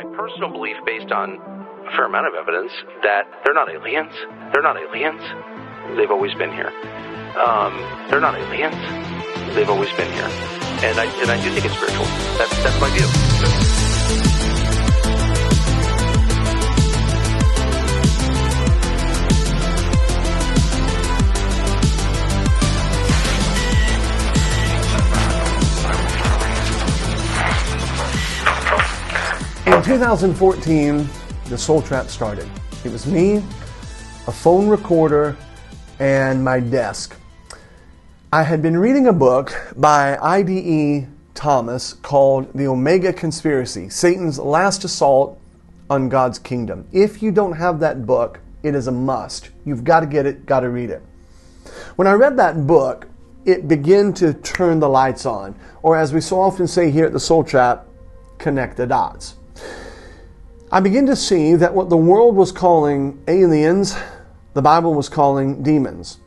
my personal belief, based on a fair amount of evidence, that they're not aliens. They're not aliens. They've always been here. They're not aliens. They've always been here. And I do think it's spiritual. That's my view. In 2014, the Soul Trap started. It was me, a phone recorder, and my desk. I had been reading a book by I.D.E. Thomas called The Omega Conspiracy, Satan's Last Assault on God's Kingdom. If you don't have that book, it is a must. You've got to get it, got to read it. When I read that book, it began to turn the lights on, or as we so often say here at the Soul Trap, connect the dots. I began to see that what the world was calling aliens, the Bible was calling demons.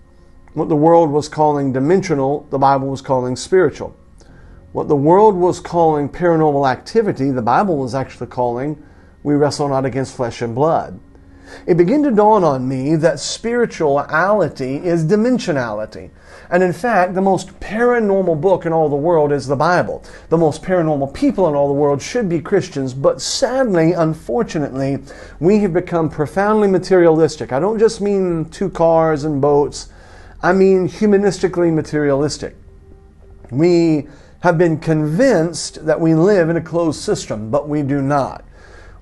What the world was calling dimensional, the Bible was calling spiritual. What the world was calling paranormal activity, the Bible was actually calling, we wrestle not against flesh and blood. It began to dawn on me that spirituality is dimensionality. And in fact, the most paranormal book in all the world is the Bible. The most paranormal people in all the world should be Christians, but sadly, unfortunately, we have become profoundly materialistic. I don't just mean 2 cars and boats. I mean humanistically materialistic. We have been convinced that we live in a closed system, but we do not.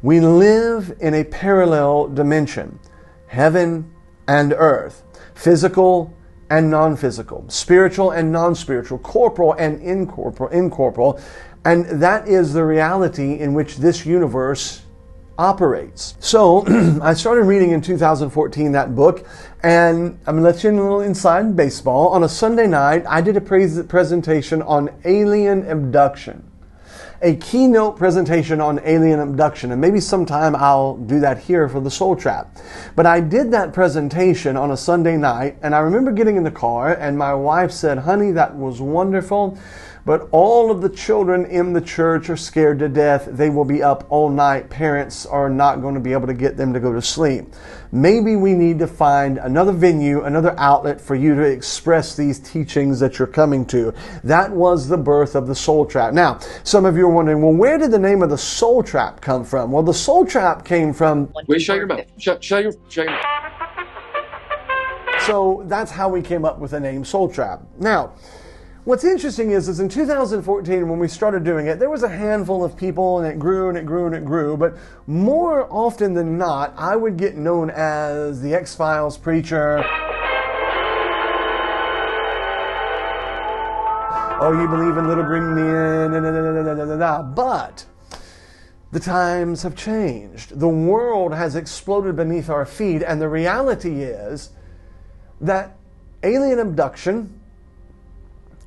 We live in a parallel dimension, heaven and earth, physical and non-physical, spiritual and non-spiritual, corporal and incorporeal, and that is the reality in which this universe operates. So I started reading in 2014 that book, and I'm going to let you in a little inside baseball. On a Sunday night, I did a presentation on alien abduction. A keynote presentation on alien abduction, and maybe sometime I'll do that here for the Soul Trap. But I did that presentation on a Sunday night, and I remember getting in the car, and my wife said, "Honey, that was wonderful, but all of the children in the church are scared to death. They will be up all night. Parents are not going to be able to get them to go to sleep. Maybe we need to find another venue, another outlet for you to express these teachings that you're coming to." That was the birth of the Soul Trap. Now, some of you are wondering, well, where did the name of the Soul Trap come from? Well, the Soul Trap came from... Wait, shut your mouth. Shut your mouth. So that's how we came up with the name Soul Trap. Now, what's interesting is in 2014, when we started doing it, there was a handful of people, and it grew and it grew and it grew. But more often than not, I would get known as the X-Files preacher. Oh, you believe in little green men, but the times have changed. The world has exploded beneath our feet, and the reality is that alien abduction,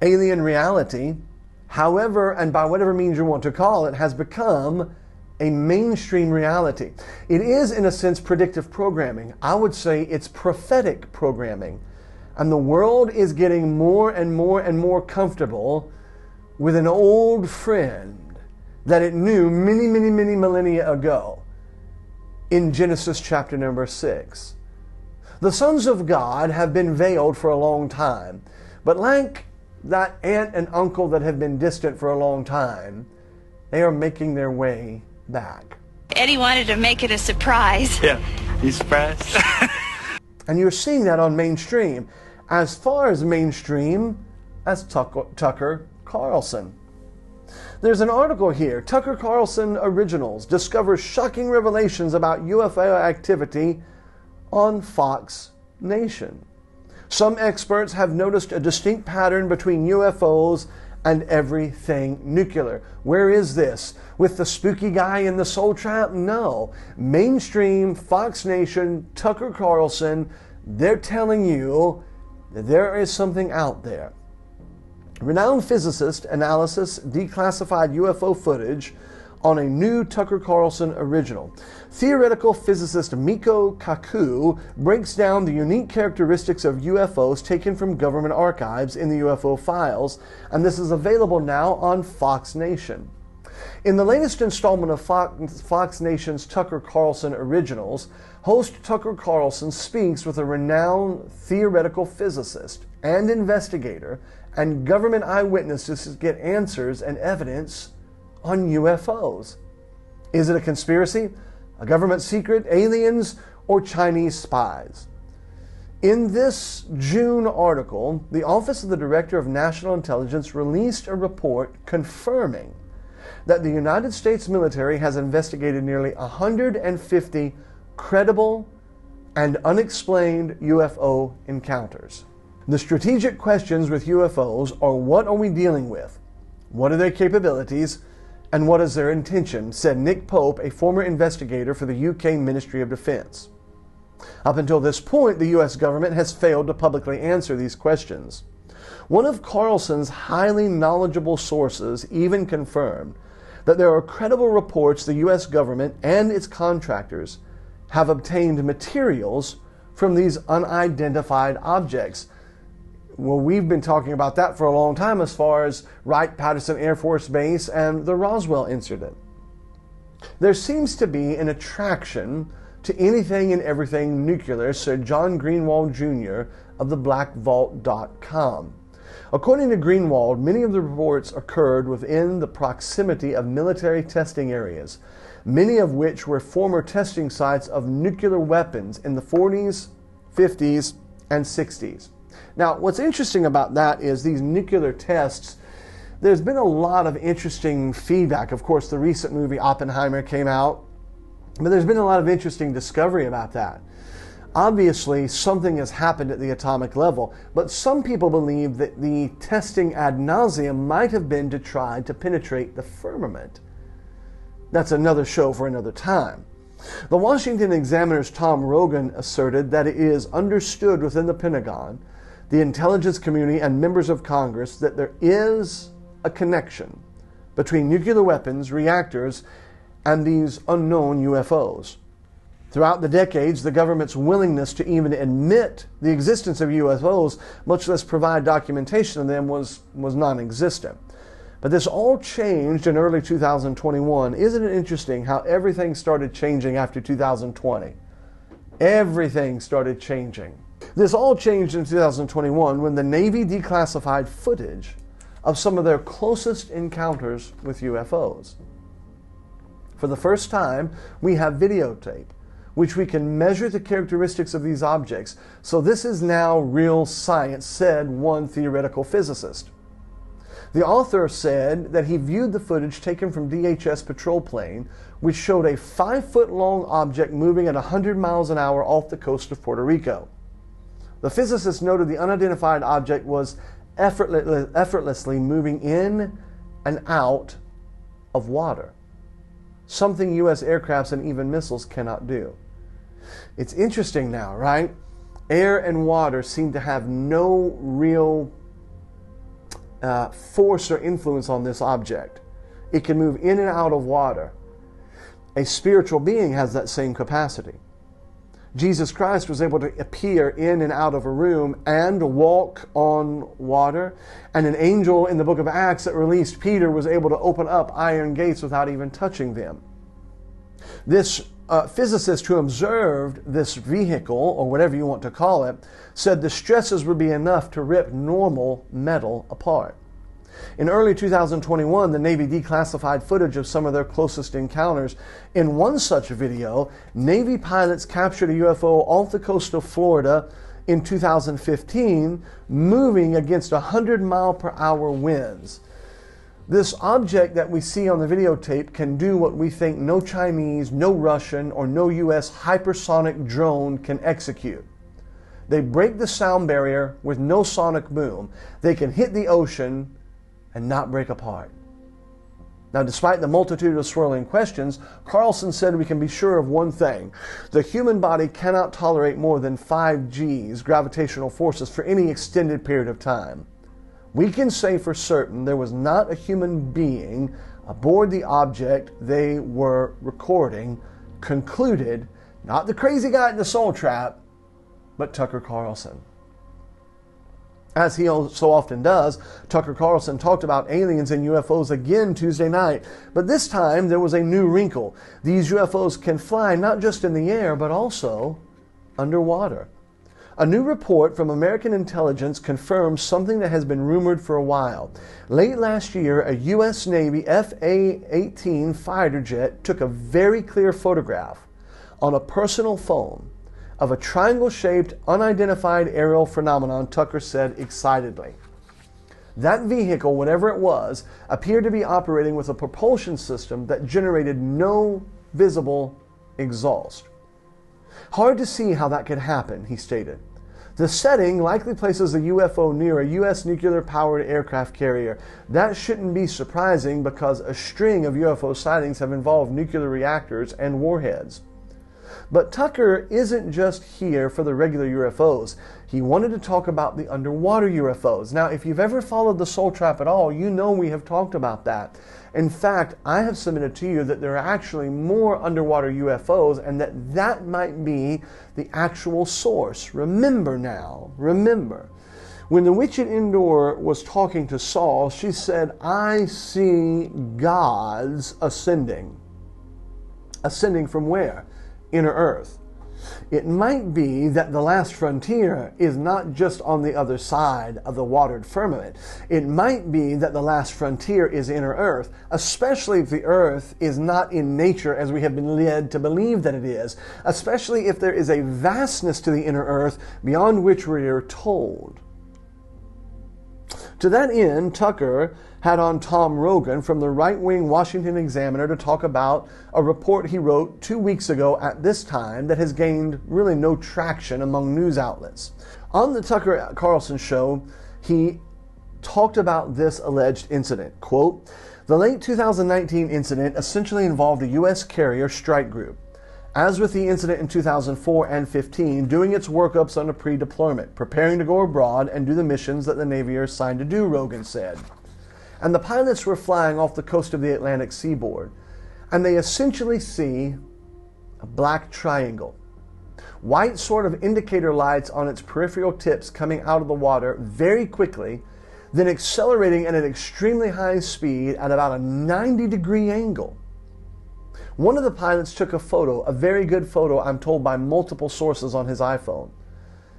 alien reality, however and by whatever means you want to call it, has become a mainstream reality. It is, in a sense, predictive programming. I would say it's prophetic programming. And the world is getting more and more and more comfortable with an old friend that it knew many, many, many millennia ago in Genesis chapter number 6. The sons of God have been veiled for a long time, but like that aunt and uncle that have been distant for a long time, they are making their way back. Eddie wanted to make it a surprise. Yeah, he's surprised. And you're seeing that on mainstream. As far as mainstream as Tucker Carlson. There's an article here. Tucker Carlson Originals discovers shocking revelations about UFO activity on Fox Nation. Some experts have noticed a distinct pattern between UFOs and everything nuclear. Where is this? With the spooky guy in the Soul Trap? No. Mainstream, Fox Nation, Tucker Carlson, they're telling you that there is something out there. Renowned physicist analysis declassified UFO footage on a new Tucker Carlson original. Theoretical physicist Miko Kaku breaks down the unique characteristics of UFOs taken from government archives in the UFO files, and this is available now on Fox Nation. In the latest installment of Fox Nation's Tucker Carlson Originals, host Tucker Carlson speaks with a renowned theoretical physicist and investigator and government eyewitnesses to get answers and evidence on UFOs. Is it a conspiracy, a government secret, aliens, or Chinese spies? In this June article, the Office of the Director of National Intelligence released a report confirming that the United States military has investigated nearly 150 credible and unexplained UFO encounters. The strategic questions with UFOs are: what are we dealing with? What are their capabilities? And what is their intention? Said Nick Pope, a former investigator for the UK Ministry of Defense. Up until this point, the U.S. government has failed to publicly answer these questions. One of Carlson's highly knowledgeable sources even confirmed that there are credible reports the U.S. government and its contractors have obtained materials from these unidentified objects. Well, we've been talking about that for a long time as far as Wright-Patterson Air Force Base and the Roswell incident. There seems to be an attraction to anything and everything nuclear, said John Greenwald Jr. of the blackvault.com. According to Greenwald, many of the reports occurred within the proximity of military testing areas, many of which were former testing sites of nuclear weapons in the 40s, 50s, and 60s. Now, what's interesting about that is these nuclear tests, there's been a lot of interesting feedback. Of course, the recent movie Oppenheimer came out, but there's been a lot of interesting discovery about that. Obviously, something has happened at the atomic level, but some people believe that the testing ad nauseum might have been to try to penetrate the firmament. That's another show for another time. The Washington Examiner's Tom Rogan asserted that it is understood within the Pentagon, the intelligence community, and members of Congress that there is a connection between nuclear weapons, reactors, and these unknown UFOs. Throughout the decades, the government's willingness to even admit the existence of UFOs, much less provide documentation of them, was non-existent. But this all changed in early 2021. Isn't it interesting how everything started changing after 2020? Everything started changing. This all changed in 2021 when the Navy declassified footage of some of their closest encounters with UFOs. For the first time, we have videotape, which we can measure the characteristics of these objects. So this is now real science, said one theoretical physicist. The author said that he viewed the footage taken from DHS patrol plane, which showed a 5-foot-long object moving at 100 miles an hour off the coast of Puerto Rico. The physicist noted the unidentified object was effortlessly moving in and out of water, something U.S. aircrafts and even missiles cannot do. It's interesting now, right? Air and water seem to have no real force or influence on this object. It can move in and out of water. A spiritual being has that same capacity. Jesus Christ was able to appear in and out of a room and walk on water. And an angel in the book of Acts that released Peter was able to open up iron gates without even touching them. This physicist who observed this vehicle, or whatever you want to call it, said the stresses would be enough to rip normal metal apart. In early 2021, the Navy declassified footage of some of their closest encounters. In one such video, Navy pilots captured a UFO off the coast of Florida in 2015, moving against 100-mile-per-hour winds. This object that we see on the videotape can do what we think no Chinese, no Russian, or no U.S. hypersonic drone can execute. They break the sound barrier with no sonic boom. They can hit the ocean and not break apart. Now, despite the multitude of swirling questions, Carlson said we can be sure of one thing. The human body cannot tolerate more than 5 G's gravitational forces for any extended period of time. We can say for certain there was not a human being aboard the object they were recording, concluded not the crazy guy at the Soul Trap, but Tucker Carlson. As he so often does, Tucker Carlson talked about aliens and UFOs again Tuesday night, but this time there was a new wrinkle. These UFOs can fly not just in the air, but also underwater. A new report from American intelligence confirms something that has been rumored for a while. Late last year, a U.S. Navy F-A-18 fighter jet took a very clear photograph on a personal phone of a triangle-shaped, unidentified aerial phenomenon, Tucker said excitedly. That vehicle, whatever it was, appeared to be operating with a propulsion system that generated no visible exhaust. Hard to see how that could happen, he stated. The setting likely places a UFO near a U.S. nuclear-powered aircraft carrier. That shouldn't be surprising because a string of UFO sightings have involved nuclear reactors and warheads. But Tucker isn't just here for the regular UFOs. He wanted to talk about the underwater UFOs. Now, if you've ever followed the Soul Trap at all, you know we have talked about that. In fact, I have submitted to you that there are actually more underwater UFOs and that might be the actual source. Remember, when the witch at Endor was talking to Saul, she said, "I see gods ascending." Ascending from where? Inner earth. It might be that the last frontier is not just on the other side of the watered firmament. It might be that the last frontier is inner earth, especially if the earth is not in nature as we have been led to believe that it is, especially if there is a vastness to the inner earth beyond which we are told. To that end, Tucker had on Tom Rogan from the right-wing Washington Examiner to talk about a report he wrote 2 weeks ago at this time that has gained really no traction among news outlets. On the Tucker Carlson show, he talked about this alleged incident. Quote, "The late 2019 incident essentially involved a U.S. carrier strike group, as with the incident in 2004 and 15, doing its workups on a pre-deployment, preparing to go abroad and do the missions that the Navy are assigned to do," Rogan said. And the pilots were flying off the coast of the Atlantic seaboard, and they essentially see a black triangle. White sort of indicator lights on its peripheral tips coming out of the water very quickly, then accelerating at an extremely high speed at about a 90-degree angle. One of the pilots took a photo, a very good photo, I'm told by multiple sources on his iPhone.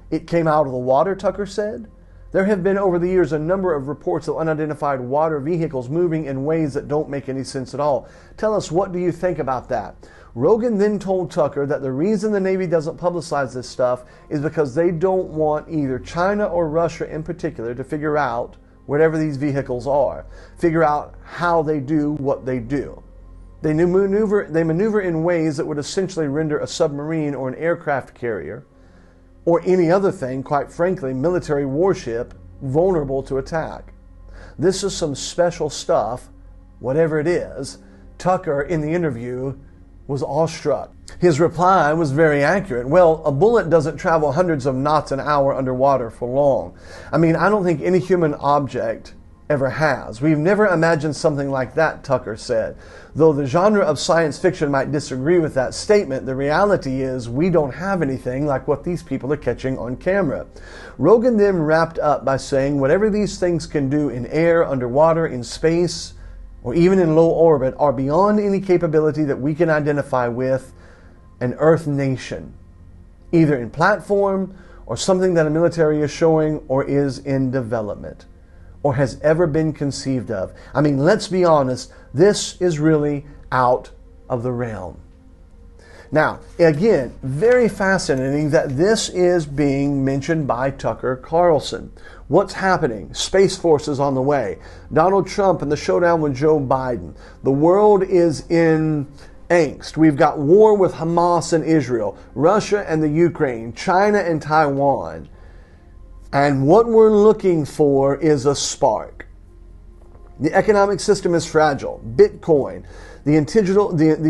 It came out of the water, Tucker said. There have been over the years a number of reports of unidentified water vehicles moving in ways that don't make any sense at all. Tell us, what do you think about that? Rogan then told Tucker that the reason the Navy doesn't publicize this stuff is because they don't want either China or Russia in particular to figure out whatever these vehicles are, figure out how they do what they do. They maneuver in ways that would essentially render a submarine or an aircraft carrier, or any other thing, quite frankly, military warship, vulnerable to attack. This is some special stuff, whatever it is. Tucker, in the interview, was awestruck. His reply was very accurate. Well, a bullet doesn't travel hundreds of knots an hour underwater for long. I mean, I don't think any human object ever has. We've never imagined something like that, Tucker said. Though the genre of science fiction might disagree with that statement, the reality is we don't have anything like what these people are catching on camera. Rogan then wrapped up by saying whatever these things can do in air, underwater, in space, or even in low orbit are beyond any capability that we can identify with an Earth nation, either in platform or something that a military is showing or is in development, or has ever been conceived of. I mean, let's be honest, this is really out of the realm. Now, again, very fascinating that this is being mentioned by Tucker Carlson. What's happening? Space Force is on the way. Donald Trump and the showdown with Joe Biden. The world is in angst. We've got war with Hamas and Israel, Russia and the Ukraine, China and Taiwan. And what we're looking for is a spark. The economic system is fragile. Bitcoin. The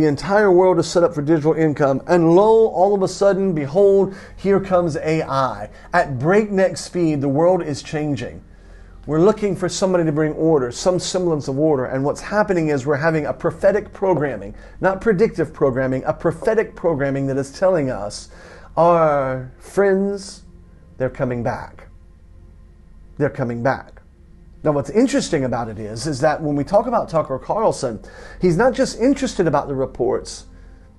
entire world is set up for digital income. And lo, all of a sudden, behold, here comes AI. At breakneck speed, the world is changing. We're looking for somebody to bring order, some semblance of order. And what's happening is we're having a prophetic programming, not predictive programming, a prophetic programming that is telling us, our friends, they're coming back. they're coming back. Now, what's interesting about it is that when we talk about Tucker Carlson, he's not just interested about the reports,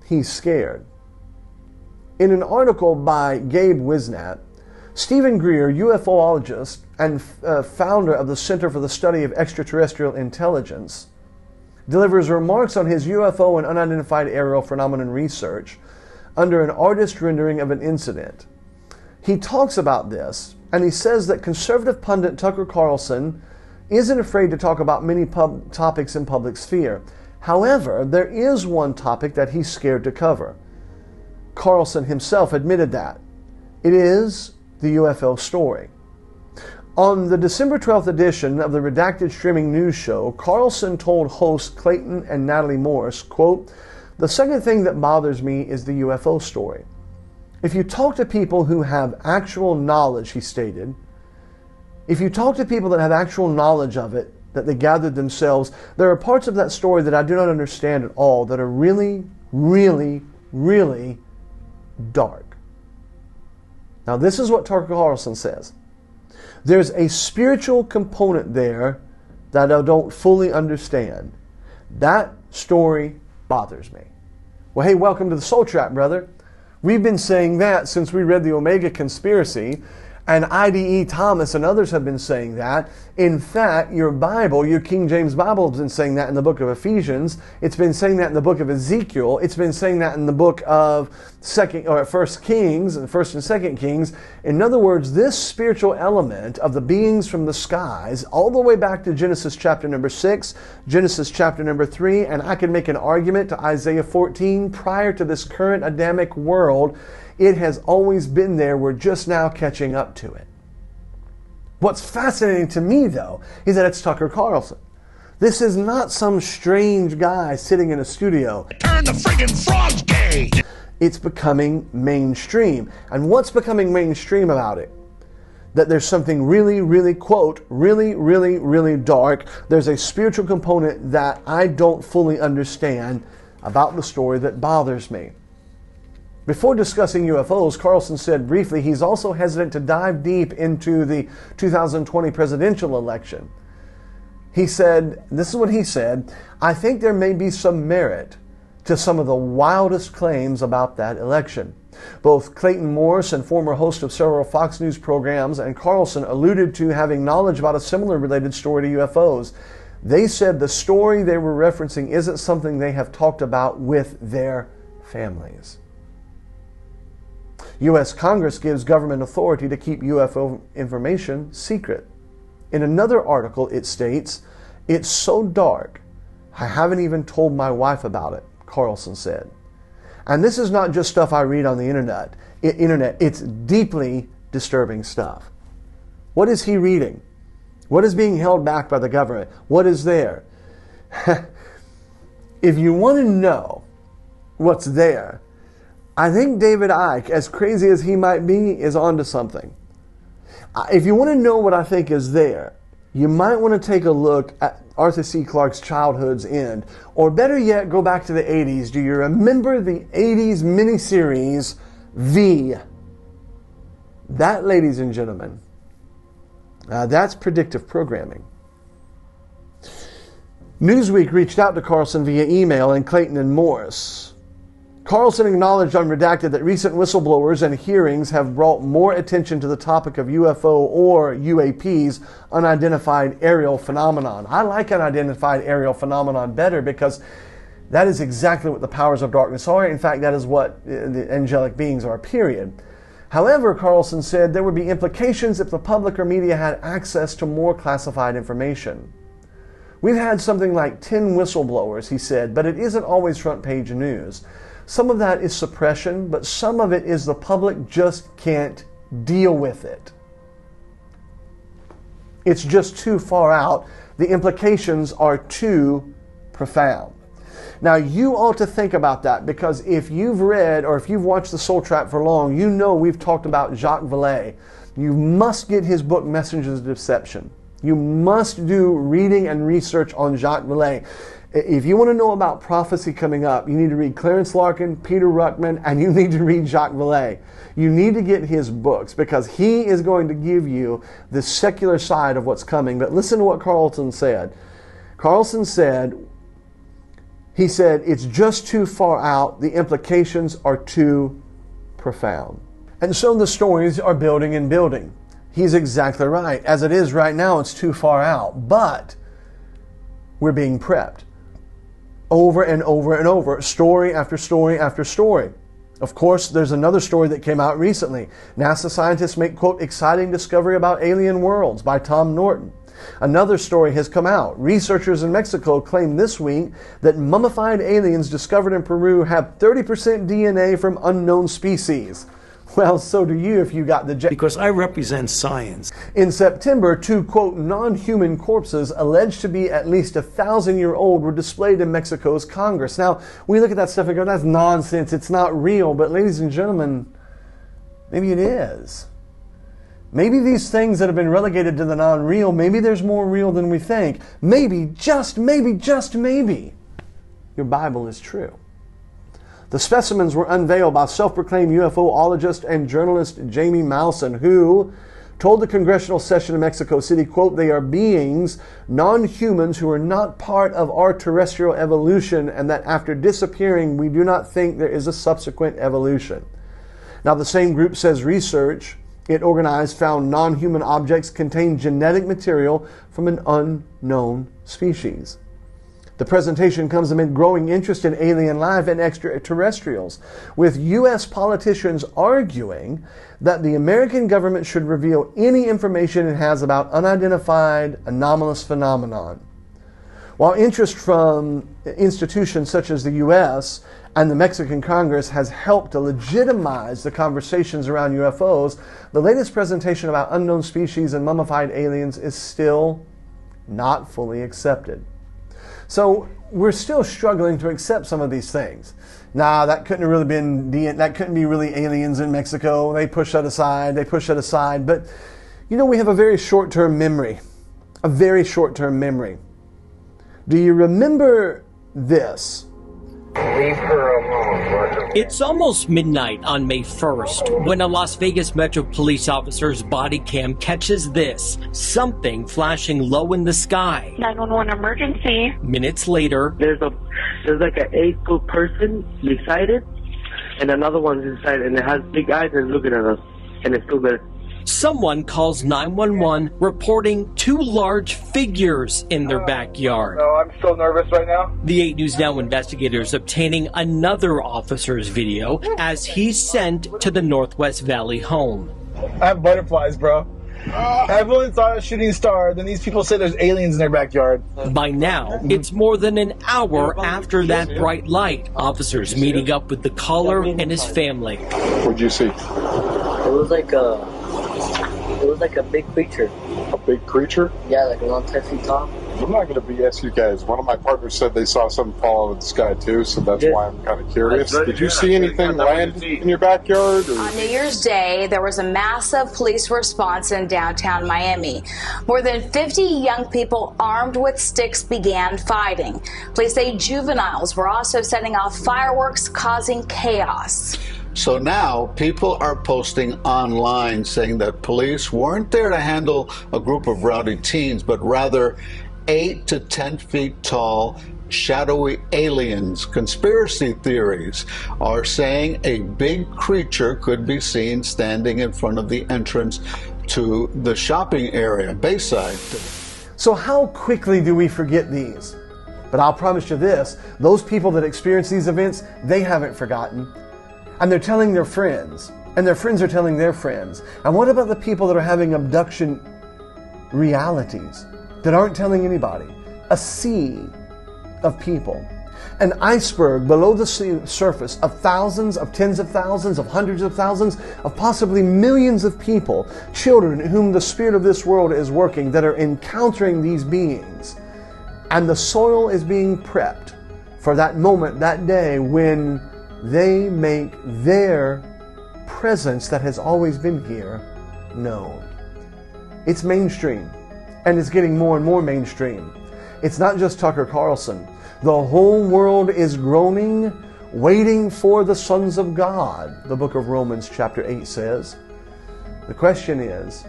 he's scared. In an article by Gabe Wisnat, Stephen Greer, UFOologist and founder of the Center for the Study of Extraterrestrial Intelligence, delivers remarks on his UFO and unidentified aerial phenomenon research under an artist rendering of an incident. He talks about this, and he says that conservative pundit Tucker Carlson isn't afraid to talk about many topics in public sphere. However, there is one topic that he's scared to cover. Carlson himself admitted that. It is the UFO story. On the December 12th edition of the redacted streaming news show, Carlson told hosts Clayton and Natalie Morse, quote, "The second thing that bothers me is the UFO story. If you talk to people who have actual knowledge," he stated, "if you talk to people that have actual knowledge of it, that they gathered themselves, there are parts of that story that I do not understand at all that are really, really, really dark." Now, this is what Tucker Carlson says. There's a spiritual component there that I don't fully understand. That story bothers me. Well, hey, welcome to the Soul Trap, brother. We've been saying that since we read the Omega Conspiracy, and I.D.E. Thomas and others have been saying that. In fact, your Bible, your King James Bible, has been saying that in the book of Ephesians. It's been saying that in the book of Ezekiel. It's been saying that in the book of First Kings and First and Second Kings. In other words, this spiritual element of the beings from the skies, all the way back to Genesis chapter number 6, Genesis chapter number 3, and I can make an argument to Isaiah 14 prior to this current Adamic world. It has always been there. We're just now catching up to it. What's fascinating to me, though, is that it's Tucker Carlson. This is not some strange guy sitting in a studio. Turn the friggin' frogs gay! It's becoming mainstream. And what's becoming mainstream about it? That there's something really, really, quote, really, really, really dark. There's a spiritual component that I don't fully understand about the story that bothers me. Before discussing UFOs, Carlson said briefly he's also hesitant to dive deep into the 2020 presidential election. He said, this is what he said, "I think there may be some merit to some of the wildest claims about that election." Both Clayton Morse, and former host of several Fox News programs, and Carlson alluded to having knowledge about a similar related story to UFOs. They said the story they were referencing isn't something they have talked about with their families. U.S. Congress gives government authority to keep UFO information secret. In another article, it states, "It's so dark, I haven't even told my wife about it," Carlson said. And this is not just stuff I read on the internet. It's deeply disturbing stuff. What is he reading? What is being held back by the government? What is there? If you want to know what's there, I think David Icke, as crazy as he might be, is onto something. If you want to know what I think is there, you might want to take a look at Arthur C. Clarke's Childhood's End. Or better yet, go back to the 80s. Do you remember the 80s miniseries, V? That, ladies and gentlemen, that's predictive programming. Newsweek reached out to Carlson via email and Clayton and Morse. Carlson acknowledged on Redacted that recent whistleblowers and hearings have brought more attention to the topic of UFO or UAPs, unidentified aerial phenomenon. I like unidentified aerial phenomenon better because that is exactly what the powers of darkness are. In fact, that is what the angelic beings are, period. However, Carlson said there would be implications if the public or media had access to more classified information. We've had something like 10 whistleblowers, he said, but it isn't always front page news. Some of that is suppression, but some of it is the public just can't deal with it. It's just too far out. The implications are too profound. Now, you ought to think about that, because if you've read or if you've watched The Soul Trap for long, you know we've talked about Jacques Vallée. You must get his book, Messengers of Deception. You must do reading and research on Jacques Vallée. If you want to know about prophecy coming up, you need to read Clarence Larkin, Peter Ruckman, and you need to read Jacques Vallée. You need to get his books because he is going to give you the secular side of what's coming. But listen to what Carlson said. Carlson said, he said, it's just too far out. The implications are too profound. And so the stories are building and building. He's exactly right. As it is right now, it's too far out. But we're being prepped. Over and over and over, story after story after story. Of course, there's another story that came out recently. NASA scientists make, quote, exciting discovery about alien worlds by Tom Norton. Another story has come out. Researchers in Mexico claim this week that mummified aliens discovered in Peru have 30% DNA from unknown species. Well, so do you if you got the because I represent science. In September, two, quote, non-human corpses alleged to be at least 1,000-year-old were displayed in Mexico's Congress. Now, we look at that stuff and go, that's nonsense, it's not real. But ladies and gentlemen, maybe it is. Maybe these things that have been relegated to the non-real, maybe there's more real than we think. Maybe, just maybe, your Bible is true. The specimens were unveiled by self-proclaimed UFOologist and journalist Jamie Malson, who told the congressional session in Mexico City, quote, they are beings, non-humans, who are not part of our terrestrial evolution, and that after disappearing, we do not think there is a subsequent evolution. Now, the same group says research it organized found non-human objects contain genetic material from an unknown species. The presentation comes amid growing interest in alien life and extraterrestrials, with U.S. politicians arguing that the American government should reveal any information it has about unidentified anomalous phenomenon. While interest from institutions such as the U.S. and the Mexican Congress has helped to legitimize the conversations around UFOs, the latest presentation about unknown species and mummified aliens is still not fully accepted. So we're still struggling to accept some of these things. Nah, that couldn't have really been, that couldn't be really aliens in Mexico. They push that aside. But, you know, we have a very short-term memory. A very short-term memory. Do you remember this? Leave her alone. It's almost midnight on May 1st when a Las Vegas Metro police officer's body cam catches this, something flashing low in the sky. 911 emergency. Minutes later, There's like an 8-foot person beside it, and another one's inside, and it has big eyes and looking at us, and it's still there. someone calls 911 reporting two large figures in their backyard. No, I'm so nervous right now. The 8 News Now investigators obtaining another officer's video as he's sent to the Northwest Valley home. I have butterflies, bro. Everyone saw a shooting star, then these people say there's aliens in their backyard. By now, it's more than an hour after that bright light. Officers meeting up with the caller and his family. What'd you see? It was like a big creature. A big creature? Yeah, like around 10 feet tall. I'm not going to BS you guys. One of my partners said they saw something fall out of the sky too, so that's why I'm kind of curious. Did you see anything land in your backyard? Or? On New Year's Day, there was a massive police response in downtown Miami. More than 50 young people armed with sticks began fighting. Police say juveniles were also setting off fireworks, causing chaos. So now people are posting online saying that police weren't there to handle a group of rowdy teens, but rather 8 to 10 feet tall, shadowy aliens. Conspiracy theories are saying a big creature could be seen standing in front of the entrance to the shopping area, Bayside. So how quickly do we forget these? But I'll promise you this, those people that experience these events, they haven't forgotten. And they're telling their friends, and their friends are telling their friends. And what about the people that are having abduction realities that aren't telling anybody? A sea of people. An iceberg below the surface of thousands, of tens of thousands, of hundreds of thousands, of possibly millions of people, children whom the spirit of this world is working, that are encountering these beings. And the soil is being prepped for that moment, that day, when they make their presence that has always been here known. It's mainstream, and it's getting more and more mainstream. It's not just Tucker Carlson. The whole world is groaning, waiting for the sons of God, the book of Romans chapter 8 says. The question is,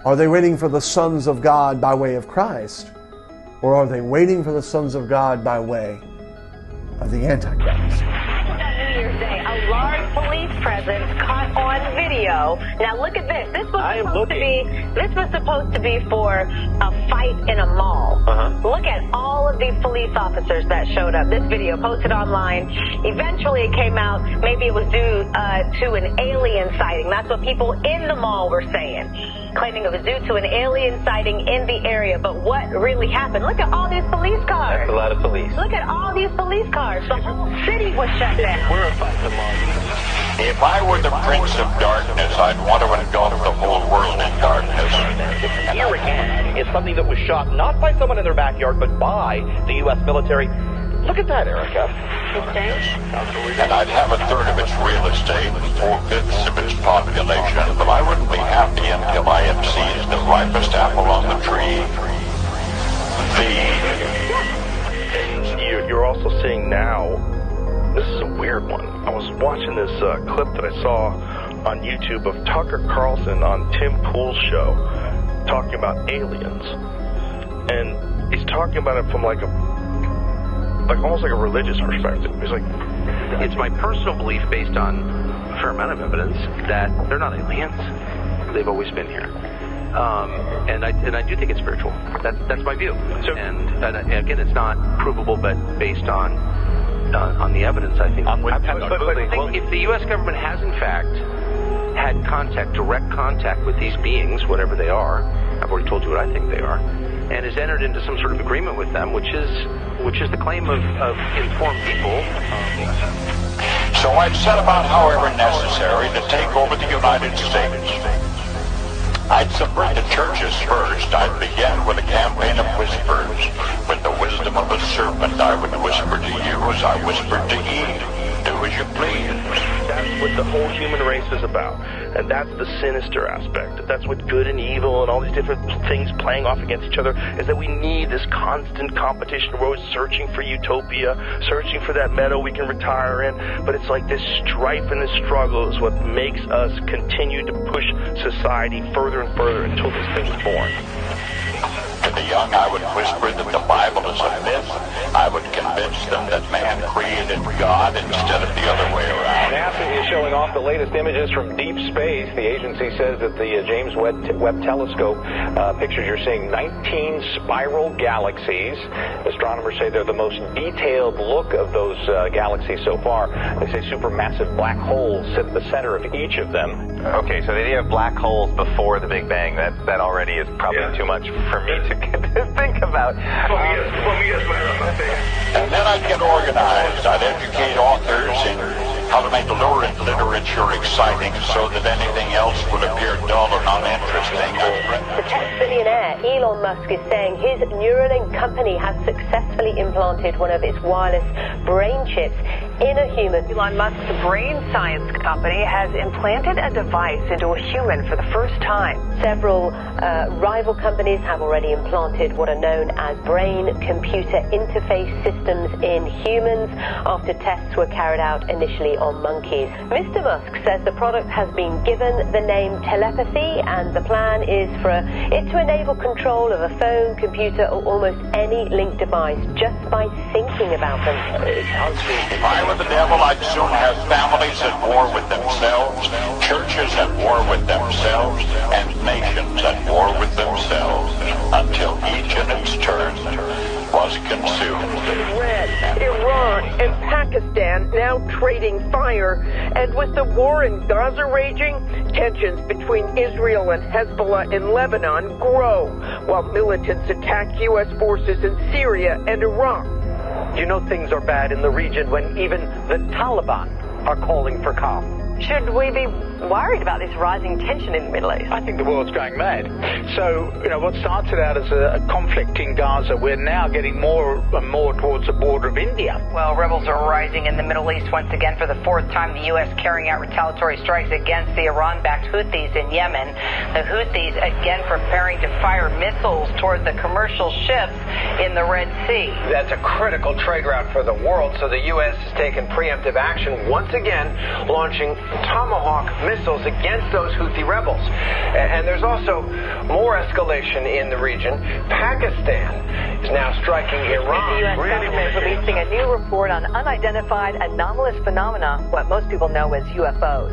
are they waiting for the sons of God by way of Christ, or are they waiting for the sons of God by way of the Antichrist? New Year's Day, a large police presence caught on video. Now look at this. This was supposed to be for a fight in a mall. Look at all of these police officers that showed up. This video posted online. Eventually it came out maybe it was due to an alien sighting. That's what people in the mall were saying, claiming it was due to an alien sighting in the area. But what really happened? Look at all these police cars. That's a lot of police. Look at all these police cars. The whole city was shut down. We're about to If I were the Prince of Darkness, I'd want to engulf the whole world in darkness. Here again is something that was shot not by someone in their backyard, but by the U.S. military. Look at that, Erica. And I'd have a third of its real estate and 4/5 of its population, but I wouldn't be happy until I had seized the ripest apple on the tree. You're also seeing now, this is a weird one. I was watching this clip that I saw on YouTube of Tucker Carlson on Tim Pool's show talking about aliens. And he's talking about it from almost like a religious perspective. He's like, it's my personal belief based on a fair amount of evidence that they're not aliens. They've always been here. And I do think it's spiritual. That's my view. And again, it's not provable, but based on the evidence, I think. If the U.S. government has in fact had direct contact with these beings, whatever they are, I've already told you what I think they are, and has entered into some sort of agreement with them, which is the claim of informed people. So I'd set about, however necessary, to take over the United States. I'd subvert the churches first. I'd begin with a campaign of whispers. With the wisdom of a serpent, I would whisper to you as I whispered to Eve. Do as you please. That's what the whole human race is about. And that's the sinister aspect. That's what good and evil and all these different things playing off against each other is, that we need this constant competition. We're always searching for utopia, searching for that meadow we can retire in. But it's like this strife and this struggle is what makes us continue to push society further and further until this thing is born. To the young, I would whisper that the Bible is a myth. I would convince them that man created God instead of the other way around. NASA is showing off the latest images from deep space. The agency says that the James Webb Telescope pictures you're seeing 19 spiral galaxies. Astronomers say they're the most detailed look of those galaxies so far. They say supermassive black holes sit at the center of each of them. Okay, so the idea of black holes before the Big Bang, that already is probably too much for me to think about. And then I'd get organized. I'd educate authors in how to make lurid literature exciting so that anything else would appear dull and uninteresting. The tech billionaire Elon Musk is saying his Neuralink company has successfully implanted one of its wireless brain chips in a human. Elon Musk's brain science company has implanted a device into a human for the first time. Several rival companies have already implanted what are known as brain-computer interface systems in humans after tests were carried out initially on monkeys. Mr. Musk says the product has been given the name telepathy, and the plan is for it to enable control of a phone, computer, or almost any linked device just by thinking about them. If I were the devil, I'd soon have families at war with themselves, churches at war with themselves, and nations at war with themselves, until each in its turn was consumed. Iran, Iran, and Pakistan now trading fire, and with the war in Gaza raging, tensions between Israel and Hezbollah in Lebanon grow, while militants attack U.S. forces in Syria and Iraq. You know things are bad in the region when even the Taliban are calling for calm. Should we be worried about this rising tension in the Middle East? I think the world's going mad. So, what started out as a conflict in Gaza So we're now getting more and more towards the border of India. Well, rebels are rising in the Middle East once again for the fourth time. The U.S. carrying out retaliatory strikes against the Iran-backed Houthis in Yemen. The Houthis again preparing to fire missiles toward the commercial ships in the Red Sea. That's a critical trade route for the world, so the U.S. has taken preemptive action, once again launching Tomahawk missiles against those Houthi rebels. And there's also more escalation in the region. Pakistan is now striking Iran. The U.S. government is releasing a new report on unidentified anomalous phenomena, what most people know as UFOs.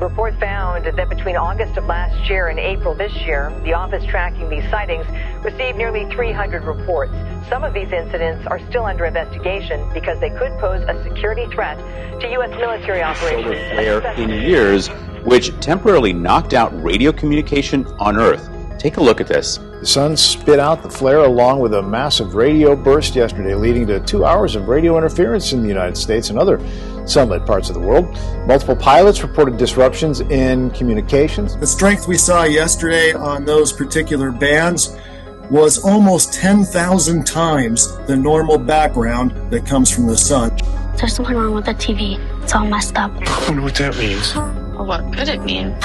The report found that between August of last year and April this year, the office tracking these sightings received nearly 300 reports. Some of these incidents are still under investigation because they could pose a security threat to U.S. military operations. Solar flare in years, which temporarily knocked out radio communication on Earth. Take a look at this. The sun spit out the flare along with a massive radio burst yesterday, leading to 2 hours of radio interference in the United States and other sunlit parts of the world. Multiple pilots reported disruptions in communications. The strength we saw yesterday on those particular bands was almost 10,000 times the normal background that comes from the sun. There's something wrong with the TV. It's all messed up. I wonder what that means. Well, what could it mean?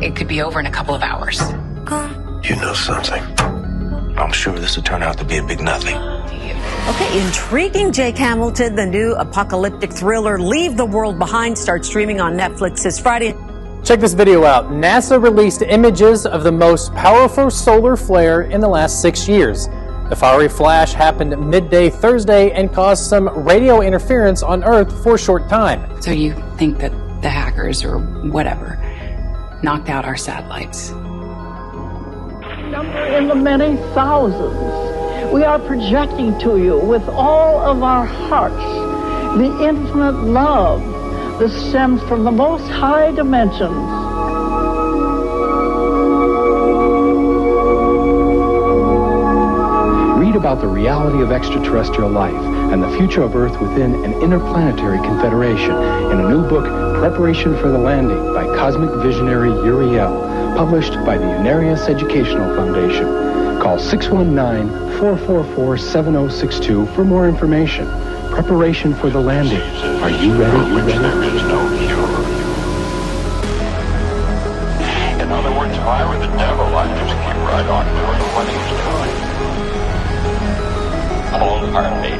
It could be over in a couple of hours. You know something. I'm sure this will turn out to be a big nothing. Okay, intriguing. Jake Hamilton, the new apocalyptic thriller Leave the World Behind, starts streaming on Netflix this Friday. Check this video out. NASA released images of the most powerful solar flare in the last 6 years. The fiery flash happened midday Thursday and caused some radio interference on Earth for a short time. So you think that the hackers or whatever knocked out our satellites? Number in the many thousands. We are projecting to you with all of our hearts the infinite love that stems from the most high dimensions. Read about the reality of extraterrestrial life and the future of Earth within an interplanetary confederation in a new book, Preparation for the Landing, by cosmic visionary Uriel, published by the Unarius Educational Foundation. Call 619-444-7062 for more information. Preparation for the Landing. Are you ready? There is no cure. In other words, if I were the devil, I'd just keep right on doing what he's doing. Wholeheartedly.